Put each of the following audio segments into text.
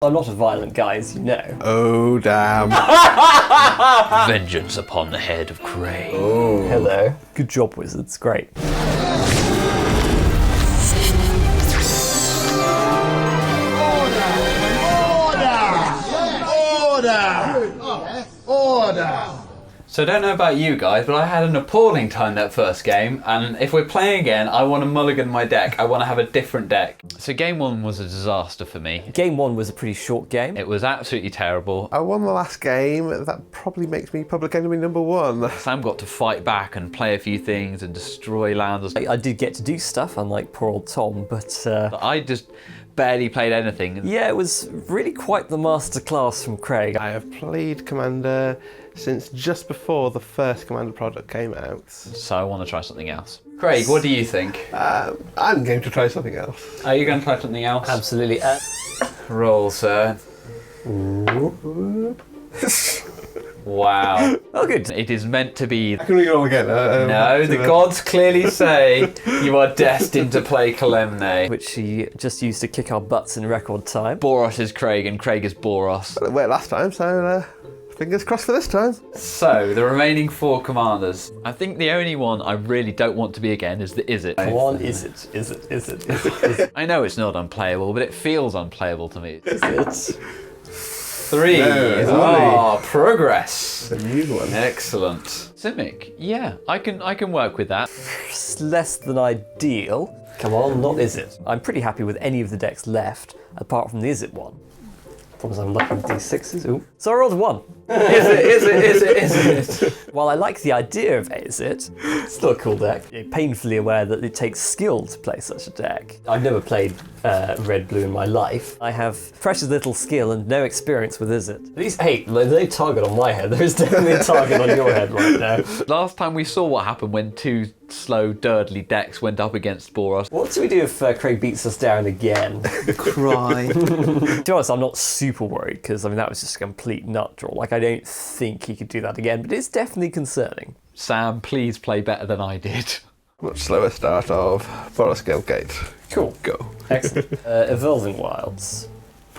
I'm not a violent guy, as you know. Oh, damn. Vengeance upon the head of Craig. Oh. Hello. Good job, wizards. Great. Order! So I don't know about you guys, but I had an appalling time that first game, and if we're playing again, I want to mulligan my deck. I want to have a different deck. So game 1 was a disaster for me. Game 1 was a pretty short game. It was absolutely terrible. I won the last game. That probably makes me public enemy number 1. Sam got to fight back and play a few things and destroy lands. I did get to do stuff, unlike poor old Tom, but I just barely played anything. yeah, it was really quite the masterclass from Craig. I have played Commander since just before the first Commander product came out. So I want to try something else. Craig, what do you think? I'm going to try something else. Are you going to try something else? Absolutely. Roll, sir. Wow. Oh, good. It is meant to be. Can we roll again? No, the gods clearly say you are destined to play Kalemne. Which he just used to kick our butts in record time. Boros is Craig and Craig is Boros. It worked last time, so fingers crossed for this time. So, the remaining 4 commanders. I think the only one I really don't want to be again is the Izzet. Come on, is it? I know it's not unplayable, but it feels unplayable to me. Is it? 3. Oh, progress. A new one. Excellent. Simic, yeah, I can work with that. It's less than ideal. Come on, not is it? I'm pretty happy with any of the decks left, apart from the is it one. Promise I'm lucky with D6s. Ooh. So I rolled a 1. Is it? While I like the idea of is it, it's still a cool deck. I'm painfully aware that it takes skill to play such a deck. I've never played red-blue in my life. I have precious little skill and no experience with is it. These 8, there's no target on my head. There's definitely a target on your head right now. Last time we saw what happened when 2 slow, dirtly decks went up against Boros. What do we do if Craig beats us down again? Cry. To be honest, I'm not super worried because I mean that was just a complete nut draw. Like I don't think he could do that again, but it's definitely concerning. Sam, please play better than I did. Much slower start of Boros Gate. Cool. Go. Excellent. Evolving Wilds.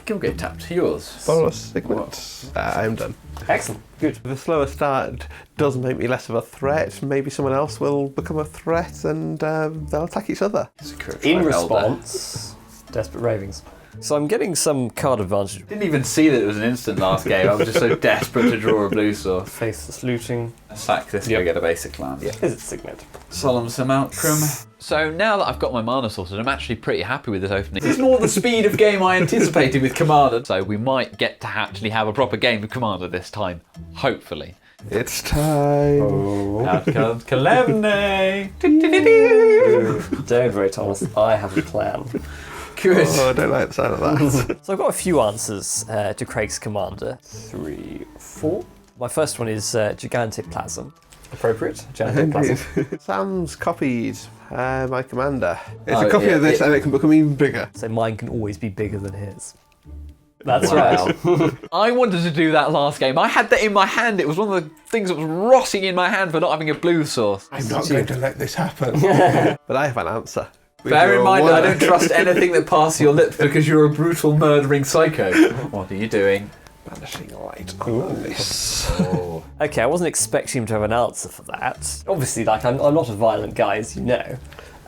Gilgate tapped. Yours. Boros Signet. I'm done. Excellent. Good. The slower start does make me less of a threat. Maybe someone else will become a threat and they'll attack each other. In response, Desperate Ravings. So I'm getting some card advantage. Didn't even see that it was an instant last game. I was just so desperate to draw a blue source. Faceless Looting. Sack this, go get a basic land. Yeah. Is it Signet? Solemn Simulacrum. So now that I've got my mana sorted, I'm actually pretty happy with this opening. It's not the speed of game I anticipated with Commander. So we might get to actually have a proper game of Commander this time, hopefully. It's time. Out comes Kalemne. Don't worry, Thomas. I have a plan. Good. Oh, I don't like the sound of that. So I've got a few answers to Craig's Commander. 3, 4. My first one is Gigantic Plasm. Appropriate? Gigantic Plasm. Sam's copied my Commander. It's a copy of this and it can become even bigger. So mine can always be bigger than his. That's Wow. right. I wanted to do that last game. I had that in my hand. It was one of the things that was rotting in my hand for not having a blue source. I'm not going to let this happen. But I have an answer. Bear in mind, I don't trust anything that passes your lips because you're a brutal, murdering psycho. What are you doing? Banishing light on this. Okay, I wasn't expecting him to have an answer for that. Obviously, like, I'm not a violent guy, as you know.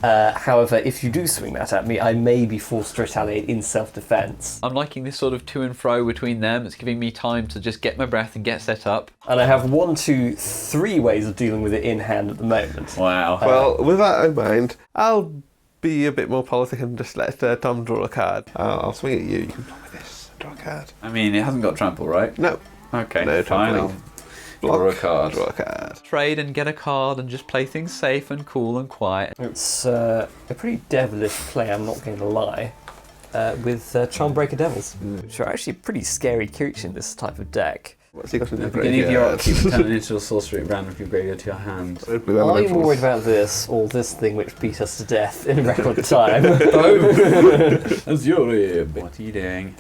However, if you do swing that at me, I may be forced to retaliate in self-defense. I'm liking this sort of to and fro between them. It's giving me time to just get my breath and get set up. And I have 1, 2, 3 ways of dealing with it in hand at the moment. Wow. Well, with that in mind, I'll be a bit more politic and just let Tom draw a card. I'll swing at you. You can block this and draw a card. I mean, it hasn't got trample, right? No. Okay, No fine. trampling. I'll draw a card. Draw a card. Trade and get a card and just play things safe and cool and quiet. It's a pretty devilish play, I'm not going to lie, with Charmbreaker Devils, which are actually a pretty scary creature in this type of deck. What's he got in the At the beginning of your graveyard? upkeep, turn it into a sorcery at random from your graveyard to your hand. Red, blue, I'm elementals. worried about this, or this thing which beat us to death in record time. Ezuri. What are you doing?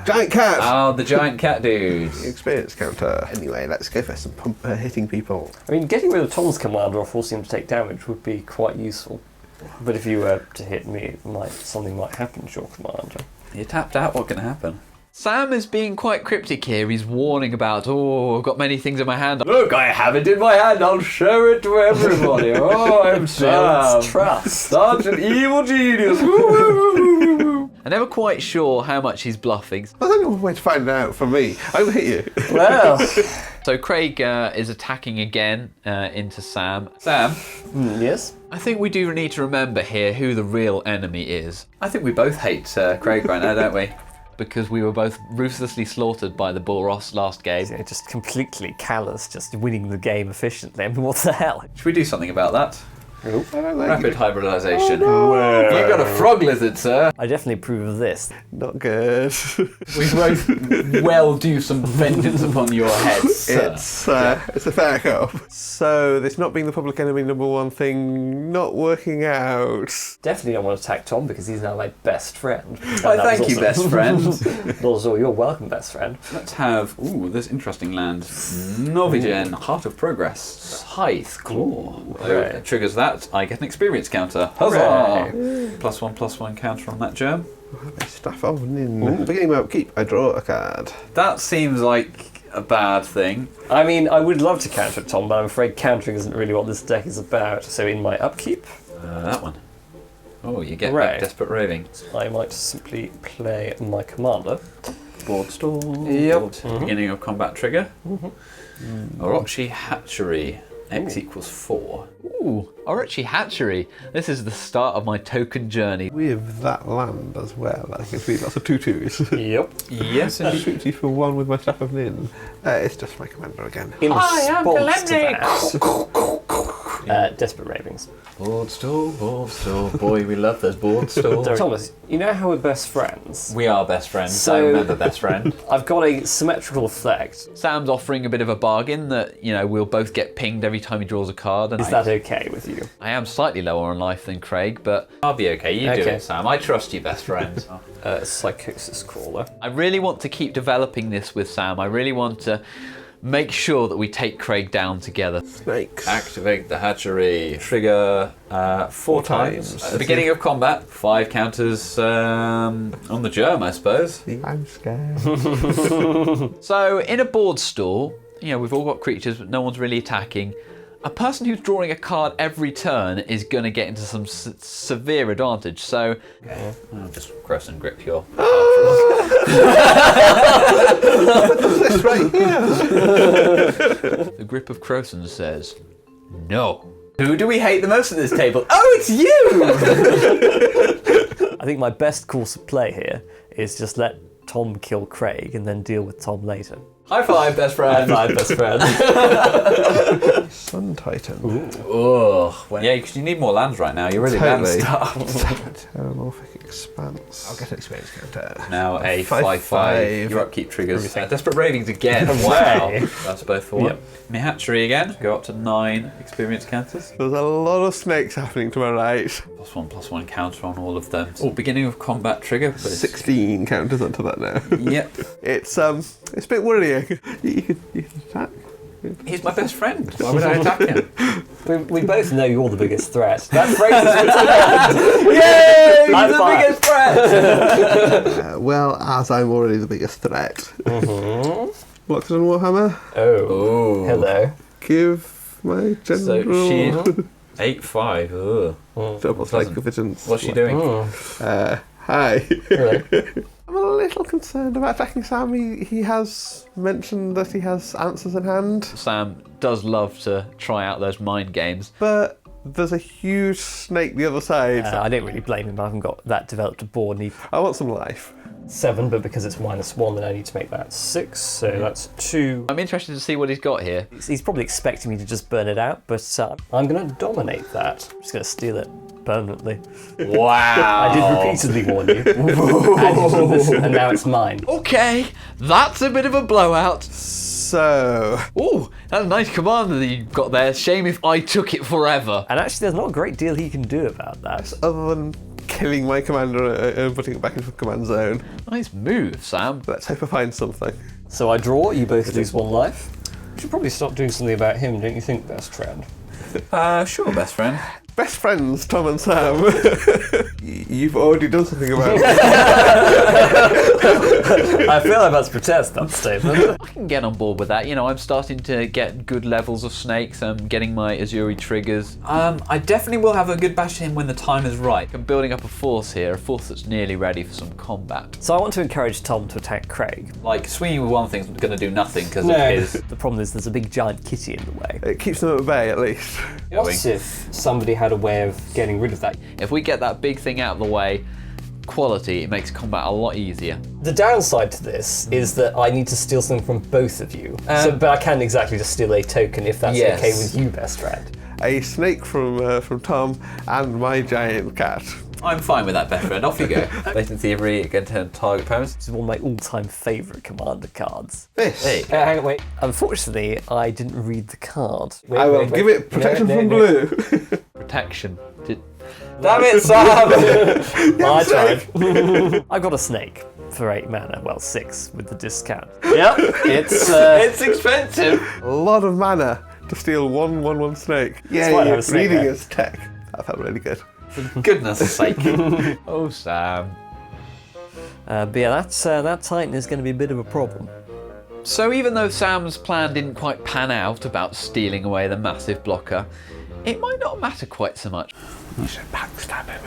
Giant cat! Oh, the giant cat dude. Experience counter. Anyway, let's go for some hitting people. I mean, getting rid of Tom's commander or forcing him to take damage would be quite useful. But if you were to hit me, something might happen to your commander. You're tapped out. What can happen? Sam is being quite cryptic here. He's warning about, I've got many things in my hand. Look, I have it in my hand. I'll show it to everybody. Oh, I'm Sam. Trust. Such an evil genius. I'm never quite sure how much he's bluffing. There's only one way to find out from me. I'm gonna hit you. Well, So Craig is attacking again into Sam. Sam, yes. I think we do need to remember here who the real enemy is, I think we both hate Craig right now, don't we? because we were both ruthlessly slaughtered by the Boros last game. You know, just completely callous, just winning the game efficiently. I mean, what the hell? Should we do something about that? I don't like Rapid it. hybridization. You've got a frog lizard, sir. I definitely approve of this. Not good. We both well do some vengeance upon your heads, sir. It's a fair cop. So this not being the public enemy #1 thing not working out. Definitely don't want to attack Tom because he's now my best friend. Why, thank you, best friend. Also, you're welcome, best friend. Let's have, this interesting land. Novigen, Heart of Progress. Scythe, Claw. Hooray. It triggers that. I get an experience counter. Huzzah! +1/+1 counter on that germ. Staff of Nin. Beginning my upkeep, I draw a card. That seems like a bad thing. I mean, I would love to counter Tom, but I'm afraid countering isn't really what this deck is about. So in my upkeep, That one. Oh, you get Hooray. back Desperate Raving. I might simply play my commander. Board stall. Yep. Board. Beginning of combat trigger. Orochi Hatchery. X equals 4. Ooh, Orochi Hatchery. This is the start of my token journey. With that land as well, that gives me lots of 2/2s. Yep. Yes, I shoot you for 1 with my Staff of Nin. It's just my commander again. In response to that, Desperate Ravings. Board stall, board stall. Boy, we love those board stalls. Thomas, you know how we're best friends? We are best friends. So- I remember best friend. I've got a symmetrical effect. Sam's offering a bit of a bargain that, we'll both get pinged every time he draws a card. And Is that okay with you? I am slightly lower on life than Craig, but I'll be okay. You do Okay. it, Sam. I trust you, best friend. Psychosis Crawler. I really want to keep developing this with Sam. I really want to make sure that we take Craig down together. Snakes. Activate the hatchery. Trigger 4 times. At the beginning of combat. 5 counters on the germ, I suppose. I'm scared. So in a board stall, we've all got creatures, but no one's really attacking. A person who's drawing a card every turn is going to get into some severe advantage. So I'll just cross and grip your This right here. the grip of Croson says, no. Who do we hate the most at this table? Oh, it's you! I think my best course of play here is just let Tom kill Craig and then deal with Tom later. High five, best friend. My best friend. Sun Titan. Oh, yeah, because you need more lands right now. You're really Totally. land-starved. Terramorphic Expanse. I'll get an experience counter. Now a 5/5. 5/5. Your upkeep triggers. Everything. Desperate Ravings again. No Wow. way. That's both for 1. Yep. My hatchery again. Go up to 9 experience counters. There's a lot of snakes happening to my right. +1/+1 counter on all of them. Oh, beginning of combat trigger. But it's- 16 counters onto that now. Yep. It's a bit worrying. You can attack. He's my best friend. Why would I attack him? We both know you're the biggest threat. That phrase is returned. Yay! High He's the five. biggest threat! Well, as I'm already the biggest threat. Locked on Warhammer. Oh. Hello. Give my So general she 8/5. Ugh. double Doesn't- vigilance. What's she doing? Hi. Hello. I'm a little concerned about attacking Sam. He has mentioned that he has answers in hand, Sam does love to try out those mind games. but there's a huge snake the other side. I don't really blame him. I haven't got that developed a board. Need I want some life. 7, but because it's -1, then I need to make that 6. So that's 2. I'm interested to see what he's got here. He's probably expecting me to just burn it out, but I'm going to dominate that. I'm just going to steal it permanently. Wow. I did repeatedly warn you. And you didn't listen, and now it's mine. Okay, that's a bit of a blowout. So, Oh, that's a nice commander that you got there. Shame if I took it forever. And actually, there's not a great deal he can do about that. other than killing my commander and putting it back into the command zone, Nice move, Sam. let's hope I find something. So I draw, you both lose 1 life. We should probably start doing something about him, don't you think, best friend? Sure, best friend. Best friends, Tom and Sam. You've already done something about it. I feel I must protest that statement. I can get on board with that. You know, I'm starting to get good levels of snakes. I'm getting my Ezuri triggers. I definitely will have a good bash at him when the time is right. I'm building up a force here, a force that's nearly ready for some combat. So I want to encourage Tom to attack Craig. Like, swinging with one thing's going to do nothing because No. of his... The problem is there's a big giant kitty in the way. It keeps them at bay, at least. What if somebody had a way of getting rid of that? If we get that big thing out of the way, quality, it makes combat a lot easier. The downside to this is that I need to steal something from both of you. But I can't exactly just steal a token if that's Yes. okay with you, best friend. A snake from Tom and my giant cat. I'm fine with that, best friend. Off you go. Latent Thievery again to target opponents. This is one of my all-time favourite commander cards. This. Hey. Hang on, wait. Unfortunately, I didn't read the card. Wait, I will wait, wait. give it protection No, from no, blue. Protection. Damn it, Sam! I snake. tried. I got a snake for 8 mana. Well, 6 with the discount. Yep, it's It's expensive. A lot of mana to steal one snake. Yeah, why I have you're a snake reading there. his tech. That felt really good. For goodness sake. Oh, Sam. but yeah, that Titan is going to be a bit of a problem. So even though Sam's plan didn't quite pan out about stealing away the massive blocker, it might not matter quite so much. You should backstab him.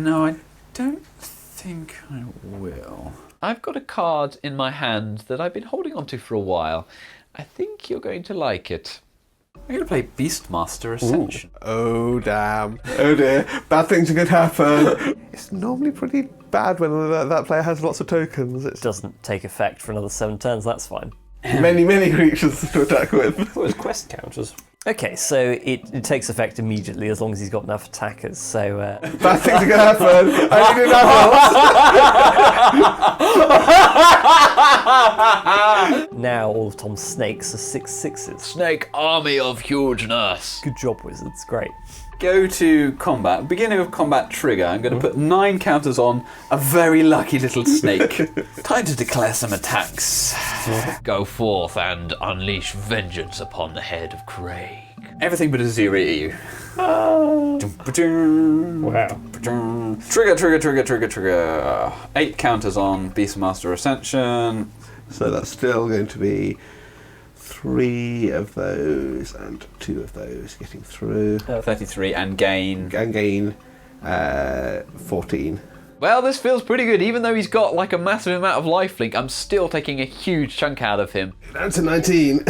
No, I don't think I will. I've got a card in my hand that I've been holding onto for a while. I think you're going to like it. I'm going to play Beastmaster Ascension. Oh, damn. Oh, dear. Bad things are going to happen. It's normally pretty bad when that player has lots of tokens. It's Doesn't take effect for another 7 turns, that's fine. many creatures to attack with. What was quest counters? Okay, so it takes effect immediately as long as he's got enough attackers, so... Bad things are going to happen. I need an apple. now all of Tom's snakes are 6/6s. Snake army of hugeness. Good job, wizards, great. Go to combat. Beginning of combat trigger. I'm going to put 9 counters on a very lucky little snake. Time to declare some attacks. Go forth and unleash vengeance upon the head of Craig. Everything but a zero at you. Wow. Trigger. 8 counters on Beastmaster Ascension. So that's still going to be 3 of those and 2 of those getting through. 33 and gain. And gain 14. Well, this feels pretty good. Even though he's got like a massive amount of lifelink, I'm still taking a huge chunk out of him. Down to 19.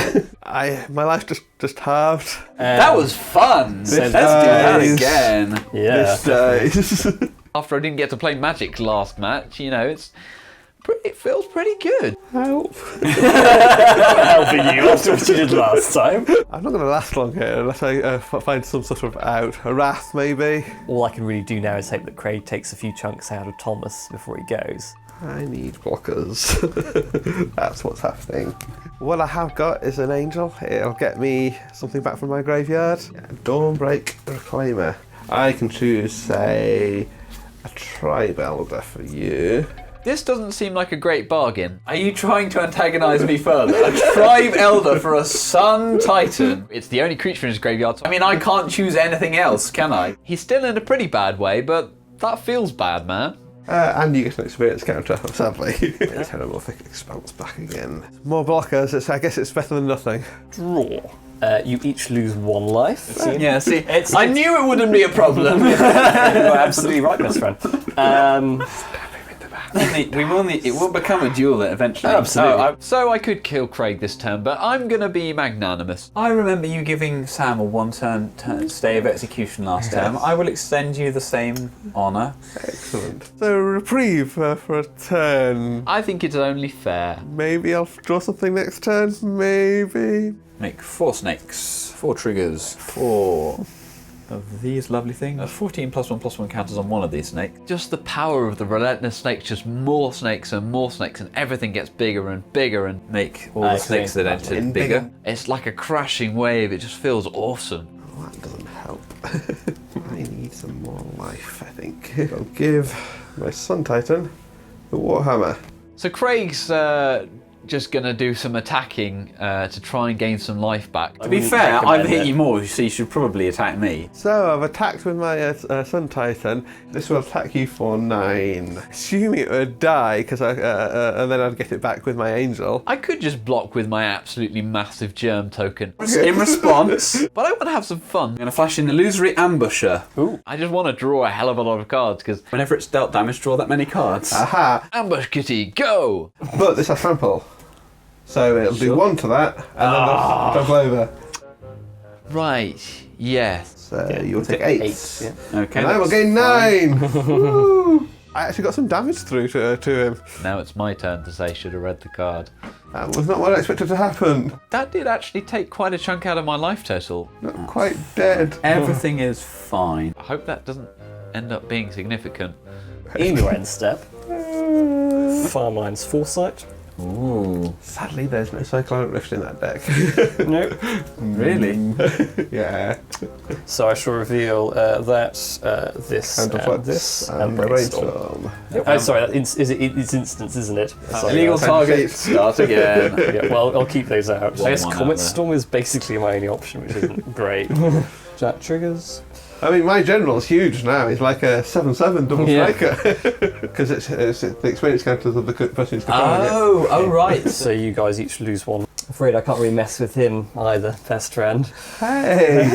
My life just halved. That was fun. Let's do that again. Yeah. This dies. After I didn't get to play Magic last match, you know, it feels pretty good. Help. Helping you after what you did last time. I'm not going to last long here unless I find some sort of out. A wrath, maybe. All I can really do now is hope that Craig takes a few chunks out of Thomas before he goes. I need blockers. That's what's happening. What I have got is an angel. It'll get me something back from my graveyard. Dawnbreak Reclaimer. I can choose, say, a Tribe Elder for you. This doesn't seem like a great bargain. Are you trying to antagonise me further? A Tribe Elder for a Sun Titan. It's the only creature in his graveyard. I mean, I can't choose anything else, can I? He's still in a pretty bad way, but that feels bad, man. And you get an experience counter, sadly. Telemorphic Expanse back again. More blockers, I guess it's better than nothing. Draw. You each lose 1 life. Yeah, see, I knew it wouldn't be a problem. You're absolutely right, best friend. It will become a duel eventually. Absolutely. So I could kill Craig this turn, but I'm going to be magnanimous. I remember you giving Sam a 1-turn stay of execution last term. I will extend you the same honour. Excellent. So reprieve for a turn. I think it's only fair. Maybe I'll draw something next turn. Maybe. Make 4 snakes, 4 triggers, 4 of these lovely things. 14 +1/+1 counters on one of these snakes. Just the power of the relentless snakes, just more snakes, and everything gets bigger and bigger and Make all the snakes that entered bigger. it's like a crashing wave. It just feels awesome. Well, that doesn't help. I need some more life, I think. I'll give my Sun Titan the Warhammer. So Craig's just gonna do some attacking to try and gain some life back. To be fair, I've hit you more, so you should probably attack me. So I've attacked with my Sun Titan. This will attack you for 9. Assuming it would die, because and then I'd get it back with my Angel. I could just block with my absolutely massive germ token, In response, but I want to have some fun. I'm going to flash in Illusory Ambusher. Ooh. I just want to draw a hell of a lot of cards because Whenever it's dealt damage, draw that many cards. Aha! ambush kitty, go! But this has trample. So it'll do 1 to that, and then it'll trample over. Right, yes. So you'll take 8. 8, yeah. Okay. And I will gain 9! Woo! I actually got some damage through to him. Now it's my turn to say should have read the card. That was not what I expected to happen. That did actually take quite a chunk out of my life total. Not quite dead. Everything is fine. I hope that doesn't end up being significant. In your end step, Farmine's Foresight. Ooh. Sadly, there's no Cyclonic Rift in that deck. Nope. Really? Yeah. So I shall reveal this Candleflux and and Brainstorm. Brainstorm. Oh, sorry, it's instance, isn't it? Sorry, Illegal guys. target, start again. Yeah, well, I'll keep those out. I guess one out Comet there. Storm is basically my only option, which isn't great. Jack triggers. I mean, my general's huge now. He's like a 7/7 double Yeah. striker. Because it's the experience counters of the person who's controlling it. Oh, right. So you guys each lose 1. Afraid I can't really mess with him either, best friend. Hey!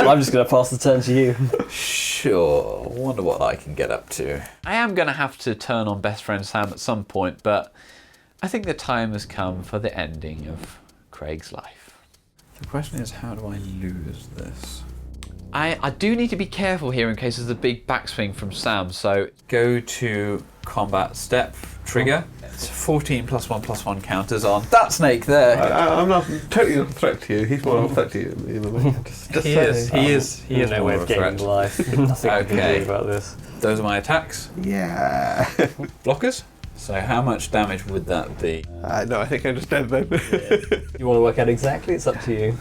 I'm just going to pass the turn to you. Sure. Wonder what I can get up to. I am going to have to turn on best friend Sam at some point, but I think the time has come for the ending of Craig's life. The question is, how do I lose this? I do need to be careful here in case there's a big backswing from Sam, so Go to combat step trigger. It's 14 +1/+1 counters on that snake there. I'm not totally not a threat to you. He's more of a threat to you. Just He is No more way of of a gaining threat. life. Nothing I can Okay. do about this. Those are my attacks. Yeah. Blockers. So how much damage would that be? No, I think I'm just dead then. You want to work out exactly? It's up to you.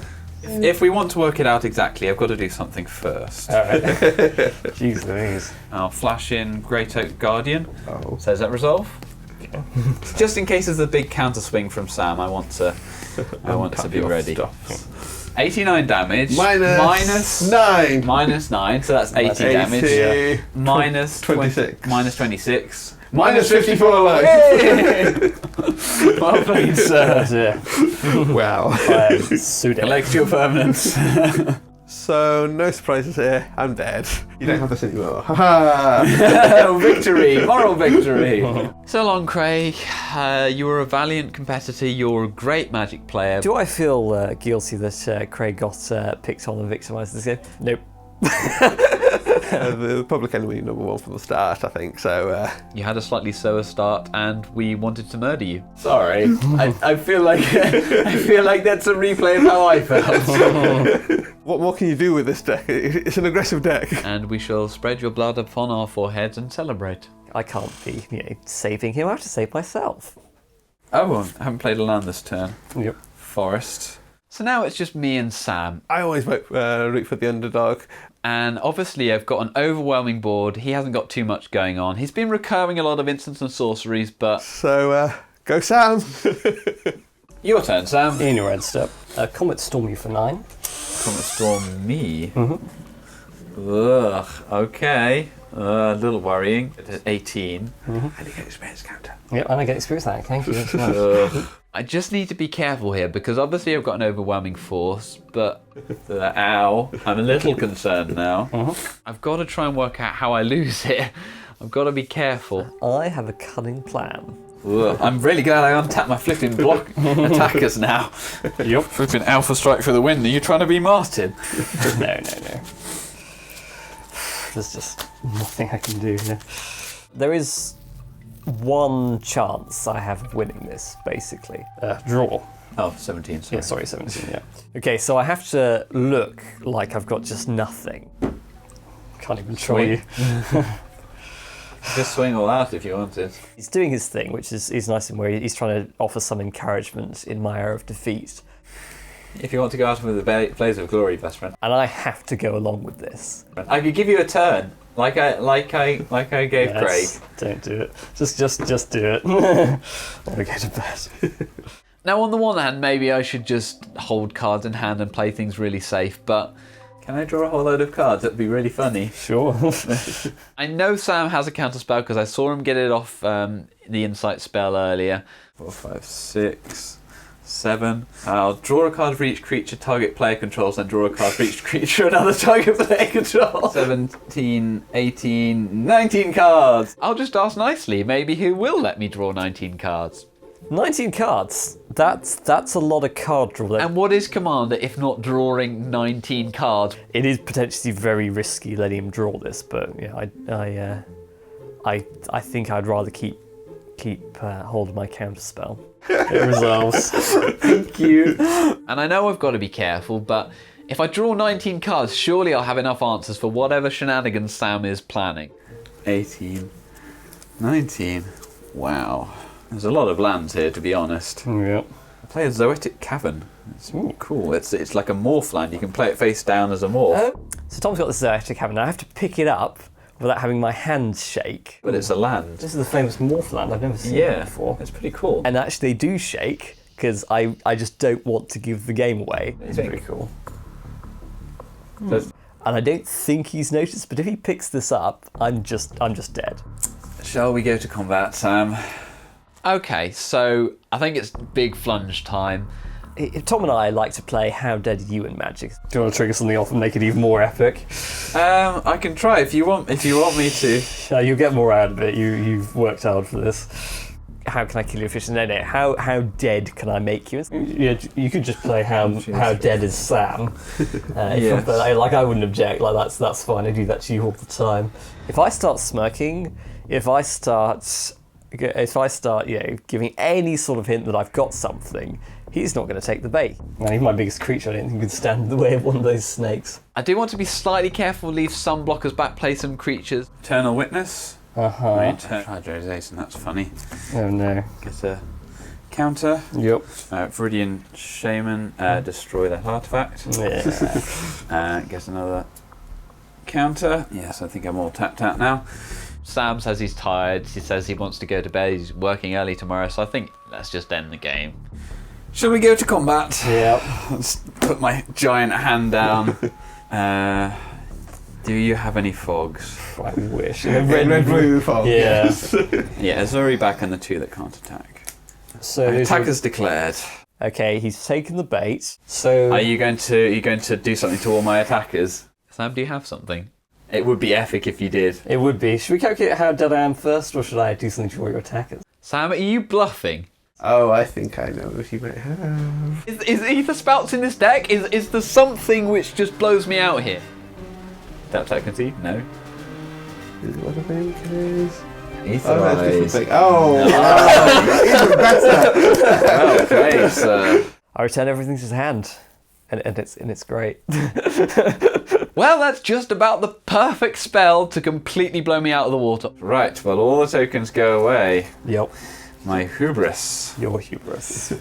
If we want to work it out exactly, I've got to do something first. Alright. Jeez Louise. I'll flash in Great Oak Guardian. Oh. So does that resolve? Just in case there's a big counter swing from Sam, I want to be ready. 89 damage. Minus 9. Minus 9, so that's 80 damage. 80. Minus 26. Minus 26. Minus 54 life. Well played, sir. Yeah. Wow. Suit it. Collect your permanents. So, no surprises here. I'm dead. You don't have this anymore. Haha. Victory! Moral victory! So long, Craig. You were a valiant competitor. You're a great Magic player. Do I feel guilty that Craig got picked on and victimised this game? Nope. The public enemy #1 from the start, I think. So, You had a slightly slower start, and we wanted to murder you. Sorry, I feel like that's a replay of how I felt. what more can you do with this deck? It's an aggressive deck. And we shall spread your blood upon our foreheads and celebrate. I can't be, saving him. I have to save myself. Oh, I haven't played a land this turn. Yep. Forest. So now it's just me and Sam. I always root for the underdog. And obviously I've got an overwhelming board. He hasn't got too much going on. He's been recurring a lot of instants and sorceries, but... So, go Sam. Your turn, Sam. In your end step. Comet Storm you for 9. Comet Storm me. Ugh, okay. A little worrying. It's 18. And you get experience counter. Yep, and I get experience that. Thank you. That's nice. Ugh. I just need to be careful here because obviously I've got an overwhelming force, but Ow. I'm a little concerned now. I've got to try and work out how I lose it. I've got to be careful. I have a cunning plan. Ugh. I'm really glad I untapped my flipping block attackers now. Yep. Flipping Alpha Strike for the win. Are you trying to be Martin? No. There's just nothing I can do here. There is one chance I have of winning this, basically. Draw. Oh, 17, sorry. Yeah, sorry, 17, yeah. Okay, so I have to look like I've got just nothing. Can't even try you. Just swing all out if you wanted. He's doing his thing, which is nice and where he's trying to offer some encouragement in my hour of defeat. If you want to go out with the blaze of glory, best friend. And I have to go along with this. I could give you a turn. Like I gave Craig. Don't do it. Just do it. I want to go to bed. Now, on the one hand, maybe I should just hold cards in hand and play things really safe, but Can I draw a whole load of cards? That'd be really funny. Sure. I know Sam has a counter spell because I saw him get it off the insight spell earlier. 4, 5, 6, 7. I'll draw a card for each creature target player controls, then draw a card for each creature another target player controls. 17, 18, 19 cards. I'll just ask nicely. Maybe he will let me draw 19 cards. 19 cards. That's a lot of card draw. And what is Commander if not drawing 19 cards? It is potentially very risky letting him draw this, but yeah, I think I'd rather keep hold of my counter spell. It resolves. Thank you. And I know I've got to be careful, but if I draw 19 cards, surely I'll have enough answers for whatever shenanigans Sam is planning. 18, 19. Wow. There's a lot of lands here, to be honest. Yep. I play a Zoetic Cavern. It's cool. It's like a morph land. You can play it face down as a morph. So Tom's got this Zoetic Cavern. I have to pick it up without having my hands shake. But it's a land. This is the famous morph land. I've never seen it before. It's pretty cool. And actually they do shake, because I just don't want to give the game away. It's pretty cool. And I don't think he's noticed, but if he picks this up, I'm just dead. Shall we go to combat, Sam? Okay, so I think it's big flunge time. Tom and I like to play How Dead Are You in Magic. Do you want to trigger something off and make it even more epic? I can try if you want me to. You'll get more out of it. You've worked hard for this. How can I kill your fish? No. How dead can I make you? You could just play how dead is Sam. Yes. Like I wouldn't object. Like that's fine. I do that to you all the time. If I start smirking, if I start giving any sort of hint that I've got something, he's not going to take the bait. And he's my biggest creature. I don't think he can stand in the way of one of those snakes. I do want to be slightly careful, leave some blockers back, play some creatures. Eternal Witness. Uh-huh. Hydro's Ace, and that's funny. Oh no. Get a counter. Yep. Viridian Shaman, destroy that artifact. Yeah. Get another counter. Yes, I think I'm all tapped out now. Sam says he's tired. He says he wants to go to bed. He's working early tomorrow, so I think let's just end the game. Shall we go to combat? Yep. Let's put my giant hand down. Do you have any fogs? I wish. Red blue fog. Yeah. Yeah, Ezuri back and the 2 that can't attack. So Attack is declared. Okay, he's taken the bait. So Are you going to do something to all my attackers? Sam, do you have something? It would be epic if you did. it would be. Should we calculate how dead I am first, or should I do something to all your attackers? Sam, are you bluffing? Oh, I think I know what you might have. Is Ether Spouts in this deck? Is there something which just blows me out here? That technically? No. Is it what I think it is? Ether Oh, that's a different Eyes. thing. Oh, even better. Well played, sir. I return everything to his hand, and it's great. Well, that's just about the perfect spell to completely blow me out of the water. Right, well, all the tokens go away. Yep. My hubris. Your hubris.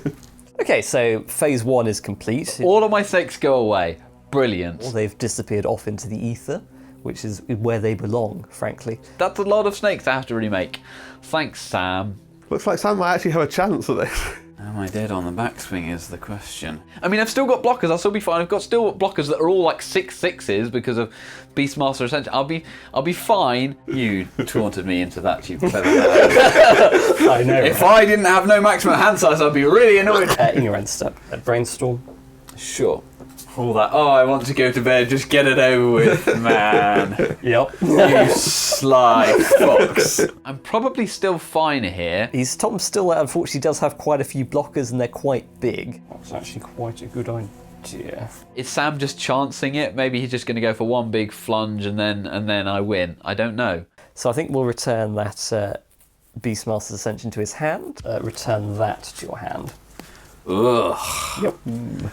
Okay, so phase 1 is complete. All of my snakes go away. Brilliant. They've disappeared off into the ether, which is where they belong, frankly. That's a lot of snakes I have to remake. Thanks, Sam. Looks like Sam might actually have a chance at this. Am I dead on the backswing is the question. I mean, I've still got blockers. I'll still be fine. I've got still blockers that are all like 6/6s because of Beastmaster Ascension. I'll be fine. You taunted me into that, you clever man. I know. If I didn't have no maximum hand size, I'd be really annoyed. In your end step, brainstorm. Sure. All that. Oh, I want to go to bed. Just get it over with, man. Yep. You sly fox. I'm probably still fine here. Tom still, unfortunately, does have quite a few blockers, and they're quite big. That's actually quite a good idea. Is Sam just chancing it? Maybe he's just going to go for one big flunge and then I win. I don't know. So I think we'll return that Beastmaster's Ascension to his hand. Return that to your hand. Ugh. Yep.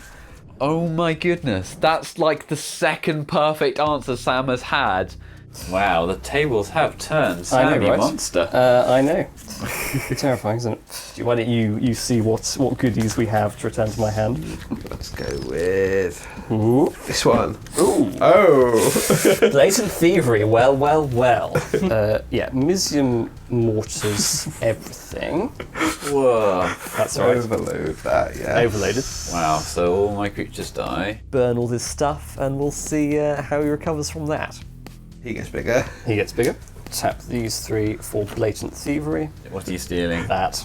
Oh my goodness, that's like the second perfect answer Sam has had Wow, the tables have turned. I Sam, know, you right? monster. I know. Terrifying, isn't it? Why don't you see what goodies we have to return to my hand? Let's go with Ooh. this one. Ooh. Oh! Blatant thievery. Well. Yeah, Mizzix mortars everything. Whoa. That's right. Overload that, yeah. Overloaded. Wow, so all my creatures die. Burn all this stuff, and we'll see how he recovers from that. He gets bigger. He gets bigger. Tap these 3 for blatant thievery. What are you stealing? That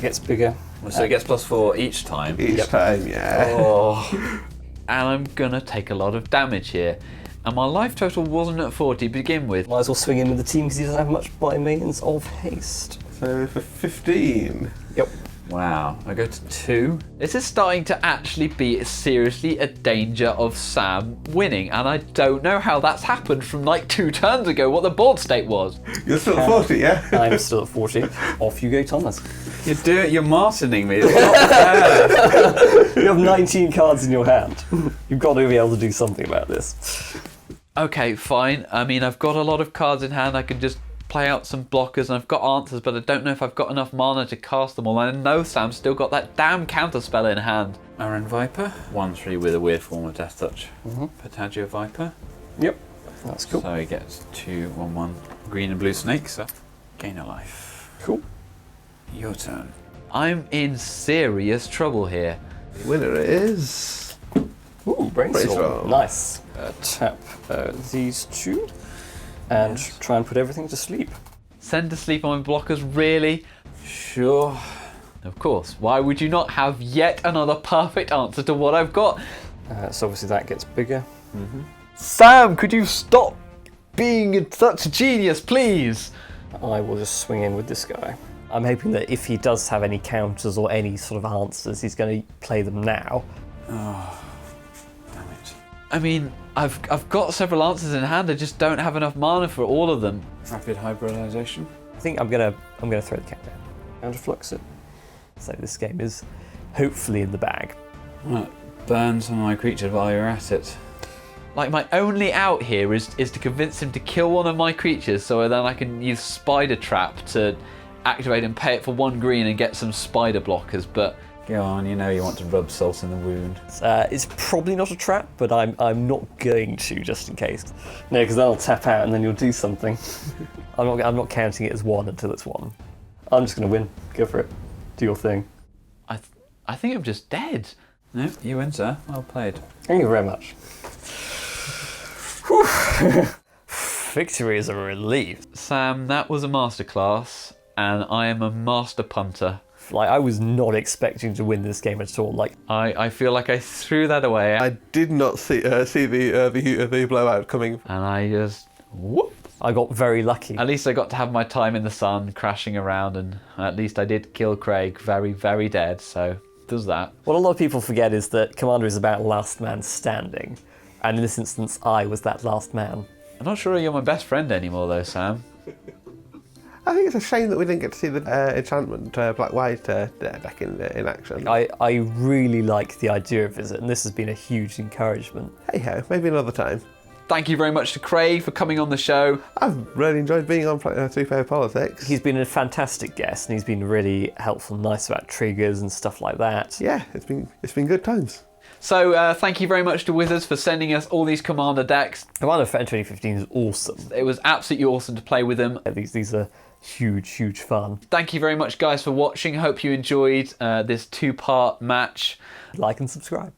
gets bigger. So it gets +4 each time. Each time, yeah. Oh. And I'm gonna take a lot of damage here. And my life total wasn't at 40 to begin with. Might as well swing in with the team because he doesn't have much by means of haste. So for 15. Yep. Wow, I go to 2. This is starting to actually be seriously a danger of Sam winning, and I don't know how that's happened from like 2 turns ago, what the board state was. You're still at 40, yeah? I'm still at 40. Off you go, Thomas. You're martining me. It's not fair. You have 19 cards in your hand. You've got to be able to do something about this. Okay, fine. I mean, I've got a lot of cards in hand. I can just play out some blockers, and I've got answers, but I don't know if I've got enough mana to cast them all. I know Sam's still got that damn counter spell in hand. Iron Viper. 1/3 with a weird form of Death Touch. Patagio Viper. Yep. That's cool. So he gets 2/1/1 green and blue snake, so gain a life. Cool. Your turn. I'm in serious trouble here. The winner is... Ooh, brainstorm. Brainstorm. Nice. Tap these 2 and try and put everything to sleep. Send to sleep on my blockers, really? Sure. Of course. Why would you not have yet another perfect answer to what I've got? So obviously that gets bigger. Sam, could you stop being such a genius, please? I will just swing in with this guy. I'm hoping that if he does have any counters or any sort of answers, he's going to play them now. Oh, damn it. I mean, I've got several answers in hand. I just don't have enough mana for all of them. Rapid hybridization. I think I'm gonna throw the cat down. Counterflux it. So this game is hopefully in the bag. Right, burn some of my creatures while you're at it. Like, my only out here is to convince him to kill one of my creatures, so then I can use Spider Trap to activate and pay it for 1 green and get some spider blockers, but Go on, you know you want to rub salt in the wound. It's probably not a trap, but I'm not going to, just in case. No, because then I'll tap out and then you'll do something. I'm not counting it as 1 until it's 1. I'm just going to win. Go for it. Do your thing. I think I'm just dead. No, you win, sir. Well played. Thank you very much. Whew. Victory is a relief. Sam, that was a masterclass, and I am a master punter. Like, I was not expecting to win this game at all. Like, I feel like I threw that away, I did not see the blowout coming. and I just whoop. I got very lucky. At least I got to have my time in the sun, crashing around, and at least I did kill Craig very, very dead, so there's that. What a lot of people forget is that Commander is about last man standing. And in this instance, I was that last man. I'm not sure you're my best friend anymore, though, Sam. I think it's a shame that we didn't get to see the enchantment black-white deck in action. I really like the idea of it, and this has been a huge encouragement. Hey ho, maybe another time. Thank you very much to Craig for coming on the show. I've really enjoyed being on Two Fair Politics. He's been a fantastic guest, and he's been really helpful and nice about triggers and stuff like that. Yeah, it's been good times. So thank you very much to Wizards for sending us all these Commander decks. Commander for 2015 is awesome. It was absolutely awesome to play with them. These are huge fun. Thank you very much, guys, for watching. Hope you enjoyed this 2-part match. Like and subscribe.